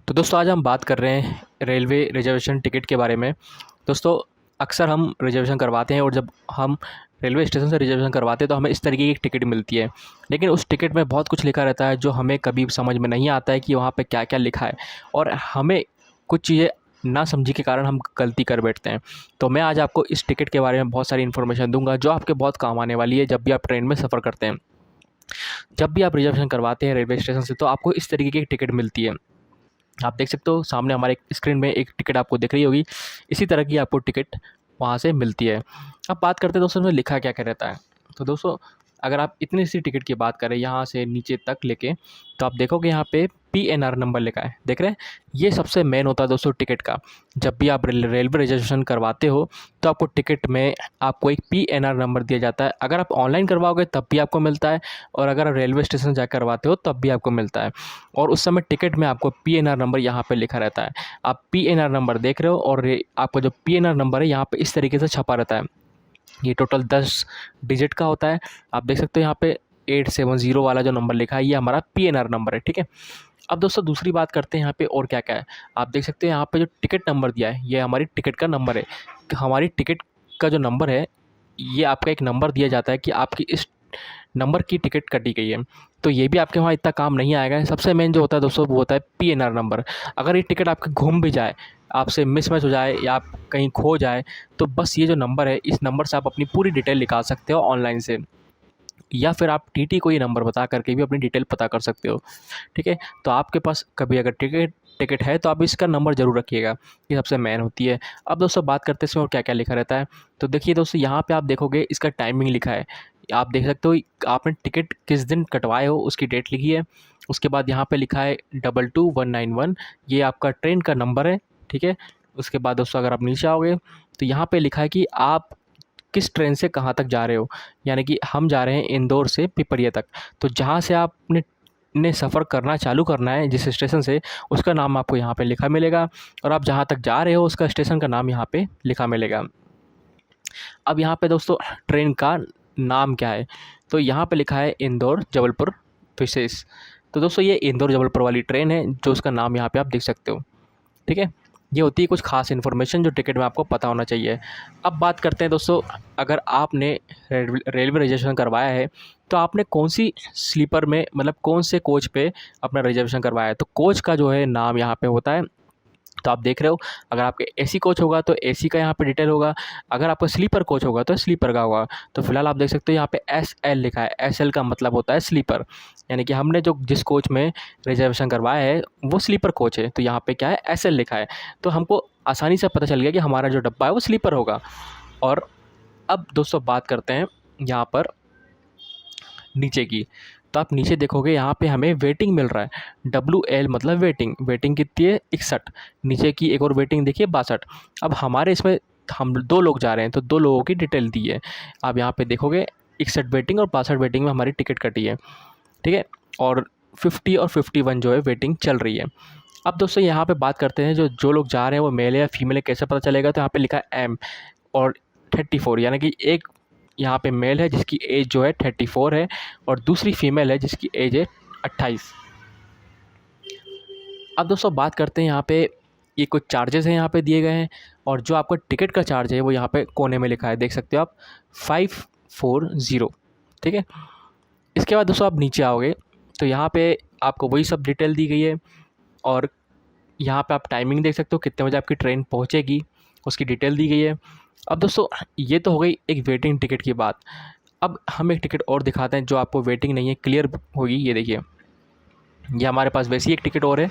तो दोस्तों आज हम बात कर रहे हैं रेलवे रिजर्वेशन टिकट के बारे में। दोस्तों अक्सर हम रिजर्वेशन करवाते हैं और जब हम रेलवे स्टेशन से रिजर्वेशन करवाते हैं तो हमें इस तरीके की एक टिकट मिलती है। लेकिन उस टिकट में बहुत कुछ लिखा रहता है जो हमें कभी समझ में नहीं आता है कि वहाँ पे क्या-क्या लिखा है और हमें कुछ चीज़ें ना समझी के कारण हम गलती कर बैठते हैं। तो मैं आज आपको इस टिकट के बारे में बहुत सारी इन्फॉर्मेशन दूँगा जो आपके बहुत काम आने वाली है जब भी आप ट्रेन में सफ़र करते हैं। जब भी आप रिजर्वेशन करवाते हैं रेलवे स्टेशन से तो आपको इस तरीके की एक टिकट मिलती है। आप देख सकते हो सामने हमारे स्क्रीन में एक टिकट आपको दिख रही होगी। इसी तरह की आपको टिकट वहाँ से मिलती है। अब बात करते हैं दोस्तों इसमें लिखा क्या-क्या रहता है। तो दोस्तों अगर आप इतनी सी टिकट की बात करें यहाँ से नीचे तक लेके, तो आप देखोगे यहाँ पे पीएनआर नंबर लिखा है, देख रहे हैं? ये सबसे मेन होता है दोस्तों टिकट का। जब भी आप रेलवे रिजर्वेशन करवाते हो तो आपको टिकट में आपको एक पीएनआर नंबर दिया जाता है। अगर आप ऑनलाइन करवाओगे तब भी आपको मिलता है और अगर आप रेलवे स्टेशन जाकर करवाते हो तब भी आपको मिलता है। और उस समय टिकट में आपको पीएनआर नंबर यहाँ पे लिखा रहता है। आप पीएनआर नंबर देख रहे हो और ये आपका जो पीएनआर नंबर है यहाँ पे इस तरीके से छपा रहता है। ये टोटल 10 डिजिट का होता है। आप देख सकते हो यहाँ पे 870 वाला जो नंबर लिखा है ये हमारा पीएनआर नंबर है, ठीक है? अब दोस्तों दूसरी बात करते हैं यहाँ पे और क्या-क्या है। आप देख सकते हैं यहाँ पे जो टिकट नंबर दिया है ये हमारी टिकट का नंबर है। हमारी टिकट का जो नंबर है ये आपका एक नंबर दिया जाता है कि आपकी इस नंबर की टिकट कटी गई है। तो ये भी आपके वहाँ इतना काम नहीं आएगा। सबसे मेन जो होता है दोस्तों वो होता है पीएनआर नंबर। अगर ये टिकट आपकी गुम भी जाए, आपसे मिसमैच हो जाए या आप कहीं खो जाए, तो बस ये जो नंबर है इस नंबर से आप अपनी पूरी डिटेल निकाल सकते हो ऑनलाइन से। या फिर आप टीटी को ये नंबर बता करके भी अपनी डिटेल पता कर सकते हो, ठीक है? तो आपके पास कभी अगर टिकट टिकट है तो आप इसका नंबर ज़रूर रखिएगा, ये सबसे मेन होती है। अब दोस्तों बात करते हैं इसमें और क्या-क्या लिखा रहता है। तो देखिए दोस्तों यहाँ पे आप देखोगे इसका टाइमिंग लिखा है। आप देख सकते हो आपने टिकट किस दिन कटवाए हो उसकी डेट लिखी है। उसके बाद यहाँ पे लिखा है 22191, ये आपका ट्रेन का नंबर है, ठीक है? उसके बाद दोस्तों अगर आप नीचे आओगे तो यहाँ पे लिखा है कि आप किस ट्रेन से कहाँ तक जा रहे हो। यानी कि हम जा रहे हैं इंदौर से पिपरिया तक। तो जहाँ से आपने ने सफ़र करना चालू करना है जिस स्टेशन से, उसका नाम आपको यहाँ पे लिखा मिलेगा और आप जहाँ तक जा रहे हो उसका स्टेशन का नाम यहाँ पे लिखा मिलेगा। अब यहाँ पे दोस्तों ट्रेन का नाम क्या है? तो यहाँ पे लिखा है इंदौर जबलपुर विशेष। तो दोस्तों ये इंदौर जबलपुर वाली ट्रेन है जो उसका नाम यहाँ पे आप देख सकते हो, ठीक है? ये होती है कुछ ख़ास इन्फॉर्मेशन जो टिकट में आपको पता होना चाहिए। अब बात करते हैं दोस्तों, अगर आपने रेलवे रिजर्वेशन करवाया है तो आपने कौन-सी स्लीपर में मतलब कौन से कोच पे अपना रिजर्वेशन करवाया है। तो कोच का जो है नाम यहाँ पे होता है। तो आप देख रहे हो अगर आपके एसी कोच होगा तो एसी का यहाँ पे डिटेल होगा, अगर आपका स्लीपर कोच होगा तो स्लीपर का होगा। तो फिलहाल आप देख सकते हो यहाँ पे एसएल लिखा है, एसएल का मतलब होता है स्लीपर। यानी कि हमने जो जिस कोच में रिजर्वेशन करवाया है वो स्लीपर कोच है, तो यहाँ पे क्या है एसएल लिखा है। तो हमको आसानी से पता चल गया कि हमारा जो डब्बा है वो स्लीपर होगा। और अब दोस्तों बात करते हैं यहाँ पर नीचे की। तो आप नीचे देखोगे यहाँ पे हमें वेटिंग मिल रहा है। WL मतलब वेटिंग, वेटिंग कितनी है 61। नीचे की एक और वेटिंग देखिए 62। अब हमारे इसमें हम 2 लोग जा रहे हैं तो 2 लोगों की डिटेल दी है। आप यहाँ पे देखोगे 61 वेटिंग और 62 वेटिंग में हमारी टिकट कटी है, ठीक है? और 50 और 51 जो है वेटिंग चल रही है। अब दोस्तों यहाँ पे बात करते हैं जो लोग जा रहे हैं वो मेल है या फीमेल है कैसे पता चलेगा? तो यहाँ पे लिखा है एम और 34, यानी कि एक यहाँ पे मेल है जिसकी एज जो है 34 है और दूसरी फीमेल है जिसकी एज है 28। अब दोस्तों बात करते हैं यहाँ पे ये कुछ चार्जेस हैं यहाँ पे दिए गए हैं और जो आपका टिकट का चार्ज है वो यहाँ पे कोने में लिखा है, देख सकते हो आप 540, ठीक है? इसके बाद दोस्तों आप नीचे आओगे तो यहाँ पे आपको वही सब डिटेल दी गई है और यहाँ पे आप टाइमिंग देख सकते हो कितने बजे आपकी ट्रेन पहुँचेगी, उसकी डिटेल दी गई है। अब दोस्तों ये तो हो गई एक वेटिंग टिकट की बात। अब हम एक टिकट और दिखाते हैं जो आपको वेटिंग नहीं है क्लियर होगी। ये देखिए, ये हमारे पास वैसी एक टिकट और है।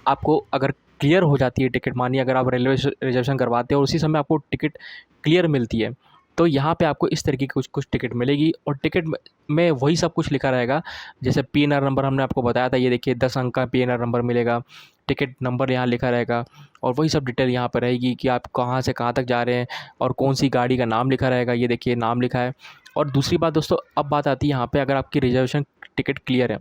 आपको अगर क्लियर हो जाती है टिकट, मानिए अगर आप रेलवे रिजर्वेशन करवाते हो और उसी समय आपको टिकट क्लियर मिलती है, तो यहाँ पे आपको इस तरीके की कुछ टिकट मिलेगी और टिकट में वही सब कुछ लिखा रहेगा। जैसे पीएनआर नंबर हमने आपको बताया था, ये देखिए 10 अंक का पीएनआर नंबर मिलेगा, टिकट नंबर यहाँ लिखा रहेगा और वही सब डिटेल यहाँ पर रहेगी कि आप कहाँ से कहाँ तक जा रहे हैं और कौन सी गाड़ी का नाम लिखा रहेगा। ये देखिए नाम लिखा है। और दूसरी बात दोस्तों, अब बात आती है यहाँ पे अगर आपकी रिजर्वेशन टिकट क्लियर है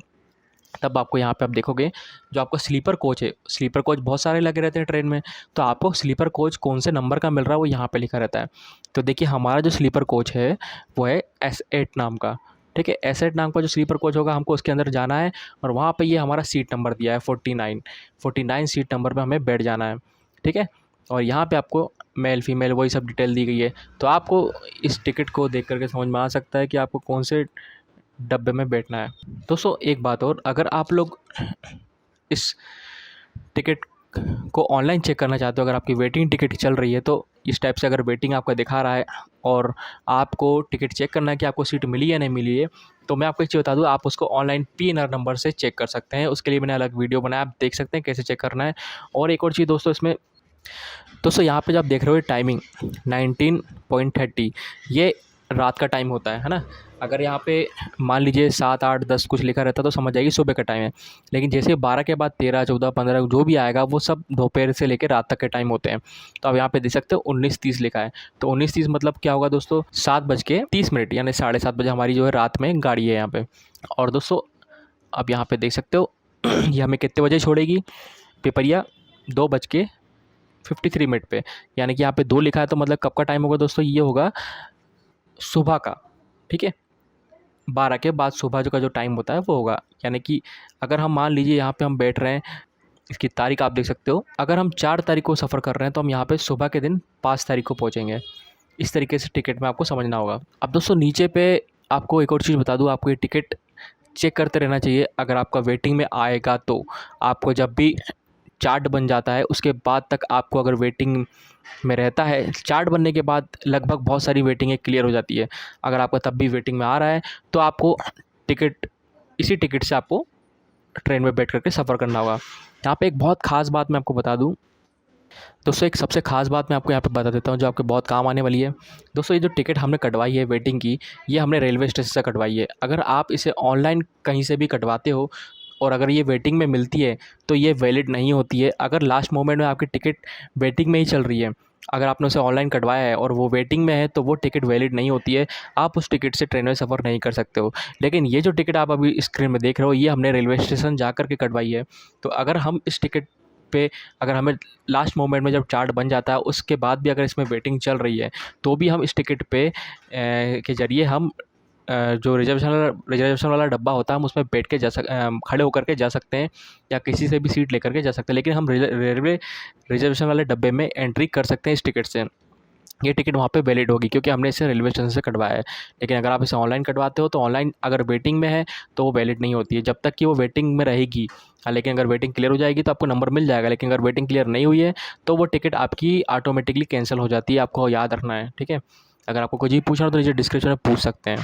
तब आपको यहाँ पे आप देखोगे जो आपका स्लीपर कोच है, स्लीपर कोच बहुत सारे लगे रहते हैं ट्रेन में, तो आपको स्लीपर कोच कौन से नंबर का मिल रहा है वो यहाँ पे लिखा रहता है। तो देखिए हमारा जो स्लीपर कोच है वो है S8 नाम का, ठीक है। एसेट नाम का जो स्लीपर कोच होगा, हमको उसके अंदर जाना है और वहाँ पे ये हमारा सीट नंबर दिया है 49 सीट नंबर पे हमें बैठ जाना है, ठीक है। और यहाँ पे आपको मेल फीमेल वही सब डिटेल दी गई है। तो आपको इस टिकट को देख करके समझ में आ सकता है कि आपको कौन से डब्बे में बैठना है। दोस्तों एक बात और, अगर आप लोग इस टिकट को ऑनलाइन चेक करना चाहते हो, अगर आपकी वेटिंग टिकट चल रही है, तो इस टाइप से अगर वेटिंग आपका दिखा रहा है और आपको टिकट चेक करना है कि आपको सीट मिली या नहीं मिली है, तो मैं आपको एक चीज़ बता दूँ, आप उसको ऑनलाइन पीएनआर नंबर से चेक कर सकते हैं। उसके लिए मैंने अलग वीडियो बनाया, आप देख सकते हैं कैसे चेक करना है। और एक और चीज़ दोस्तों इसमें, दोस्तों यहाँ पे जब आप देख रहे हो टाइमिंग 19.30, ये रात का टाइम होता है ना। अगर यहाँ पे मान लीजिए 7, 8, 10 कुछ लिखा रहता तो समझ जाइए सुबह का टाइम है। लेकिन जैसे 12 के बाद 13, 14, 15 जो भी आएगा वो सब दोपहर से लेकर रात तक के टाइम होते हैं। तो आप यहाँ पे देख सकते हो 19:30 लिखा है। तो 19:30 मतलब क्या होगा दोस्तों, 7:30 यानी 7:30 बजे हमारी जो है रात में गाड़ी है यहाँ पे। और दोस्तों अब यहाँ पे देख सकते हो ये हमें कितने बजे छोड़ेगी, पिपरिया 2:53 पे। यानी कि यहाँ पे 2 लिखा है, तो मतलब कब का टाइम होगा दोस्तों, ये होगा सुबह का, ठीक है। 12 के बाद सुबह जो टाइम होता है वो होगा। यानी कि अगर हम मान लीजिए यहाँ पे हम बैठ रहे हैं, इसकी तारीख आप देख सकते हो, अगर हम 4 तारीख को सफ़र कर रहे हैं तो हम यहाँ पे सुबह के दिन 5 तारीख को पहुँचेंगे। इस तरीके से टिकट में आपको समझना होगा। अब दोस्तों नीचे पे आपको एक और चीज़ बता दूँ, आपको ये टिकट चेक करते रहना चाहिए। अगर आपका वेटिंग में आएगा तो आपको जब भी चार्ट बन जाता है उसके बाद तक आपको, अगर वेटिंग में रहता है, चार्ट बनने के बाद लगभग बहुत सारी वेटिंगें क्लियर हो जाती है। अगर आपका तब भी वेटिंग में आ रहा है तो आपको इसी टिकट से आपको ट्रेन में बैठ करके सफ़र करना होगा। यहाँ पे एक बहुत ख़ास बात मैं आपको बता दूँ दोस्तों, एक सबसे ख़ास बात मैं आपको यहाँ पे बता देता हूँ जो आपके बहुत काम आने वाली है। दोस्तों ये जो टिकट हमने कटवाई है वेटिंग की, ये हमने रेलवे स्टेशन से कटवाई है। अगर आप इसे ऑनलाइन कहीं से भी कटवाते हो और अगर ये वेटिंग में मिलती है तो ये वैलिड नहीं होती है। अगर लास्ट मोमेंट में आपकी टिकट वेटिंग में ही चल रही है, अगर आपने उसे ऑनलाइन कटवाया है और वो वेटिंग में है, तो वो टिकट वैलिड नहीं होती है। आप उस टिकट से ट्रेन में सफ़र नहीं कर सकते हो। लेकिन ये जो टिकट आप अभी स्क्रीन में देख रहे हो, ये हमने रेलवे स्टेशन जा कर के कटवाई है। तो अगर हम इस टिकट पे, अगर हमें लास्ट मोमेंट में जब चार्ट बन जाता है उसके बाद भी अगर इसमें वेटिंग चल रही है, तो भी हम इस टिकट पे के ज़रिए हम जो रिजर्वेशन वाला डब्बा होता है, हम उसमें बैठ के खड़े होकर के जा सकते हैं या किसी से भी सीट लेकर के जा सकते हैं। लेकिन हम रेलवे रिजर्वेशन वाले डब्बे में एंट्री कर सकते हैं इस टिकट से। ये टिकट वहाँ पे वैलिड होगी क्योंकि हमने इसे रेलवे स्टेशन से कटवाया है। लेकिन अगर आप इसे ऑनलाइन कटवाते हो तो ऑनलाइन अगर वेटिंग में है तो वो वैलिड नहीं होती है जब तक कि वो वेटिंग में रहेगी। लेकिन अगर वेटिंग क्लियर हो जाएगी तो आपको नंबर मिल जाएगा। लेकिन अगर वेटिंग क्लियर नहीं हुई है तो वो टिकट आपकी ऑटोमेटिकली कैंसिल हो जाती है। आपको याद रखना है, ठीक है। अगर आपको कोई चीज़ पूछना हो तो नीचे डिस्क्रिप्शन में पूछ सकते हैं।